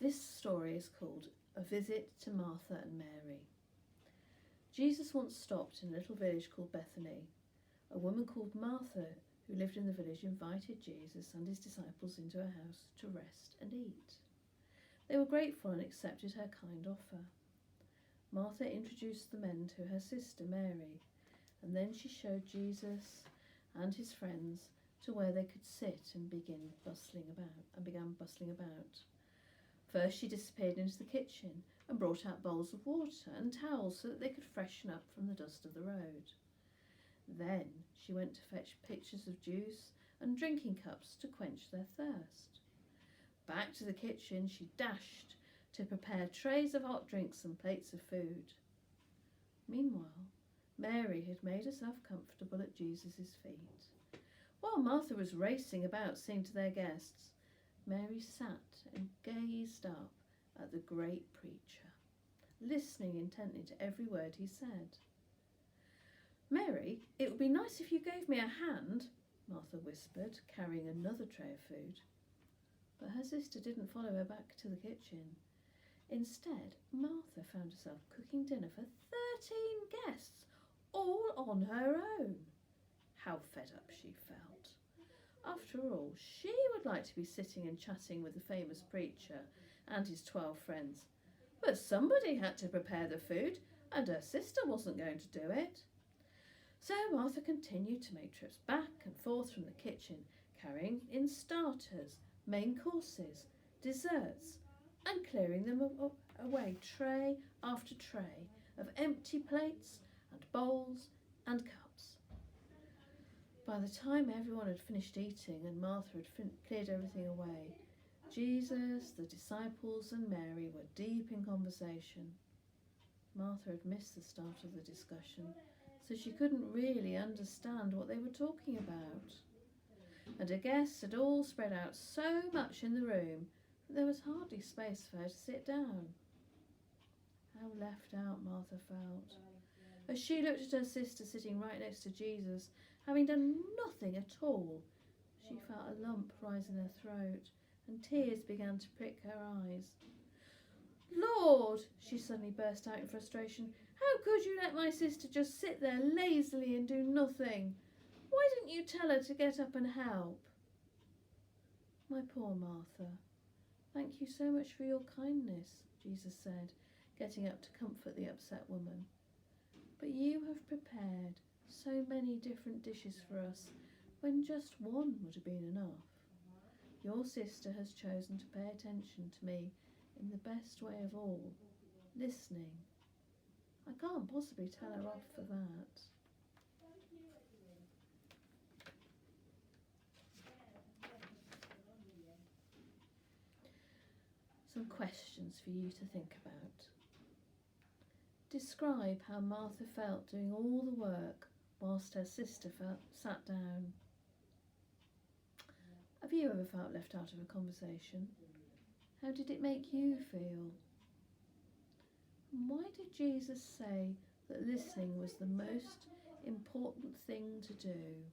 This story is called A Visit to Martha and Mary. Jesus once stopped in a little village called Bethany. A woman called Martha, who lived in the village, invited Jesus and his disciples into her house to rest and eat. They were grateful and accepted her kind offer. Martha introduced the men to her sister Mary, and then she showed Jesus and his friends to where they could sit and began bustling about. First she disappeared into the kitchen and brought out bowls of water and towels so that they could freshen up from the dust of the road. Then she went to fetch pitchers of juice and drinking cups to quench their thirst. Back to the kitchen she dashed to prepare trays of hot drinks and plates of food. Meanwhile, Mary had made herself comfortable at Jesus' feet. While Martha was racing about seeing to their guests, Mary sat and gazed up at the great preacher, listening intently to every word he said. "Mary, it would be nice if you gave me a hand," Martha whispered, carrying another tray of food. But her sister didn't follow her back to the kitchen. Instead, Martha found herself cooking dinner for 13 guests, all on her own. How fed up she felt. After all, she would like to be sitting and chatting with the famous preacher and his 12 friends. But somebody had to prepare the food, and her sister wasn't going to do it. So Martha continued to make trips back and forth from the kitchen, carrying in starters, main courses, desserts, and clearing them away tray after tray of empty plates and bowls and cups. By the time everyone had finished eating and Martha had cleared everything away, Jesus, the disciples and Mary were deep in conversation. Martha had missed the start of the discussion, so she couldn't really understand what they were talking about. And her guests had all spread out so much in the room that there was hardly space for her to sit down. How left out Martha felt. As she looked at her sister sitting right next to Jesus, having done nothing at all, she felt a lump rise in her throat and tears began to prick her eyes. "Lord," she suddenly burst out in frustration, "how could you let my sister just sit there lazily and do nothing? Why didn't you tell her to get up and help?" "My poor Martha, thank you so much for your kindness," Jesus said, getting up to comfort the upset woman. "But you have prepared so many different dishes for us when just one would have been enough. Your sister has chosen to pay attention to me in the best way of all, listening. I can't possibly tell her off for that." Some questions for you to think about. Describe how Martha felt doing all the work whilst her sister sat down. Have you ever felt left out of a conversation? How did it make you feel? And why did Jesus say that listening was the most important thing to do?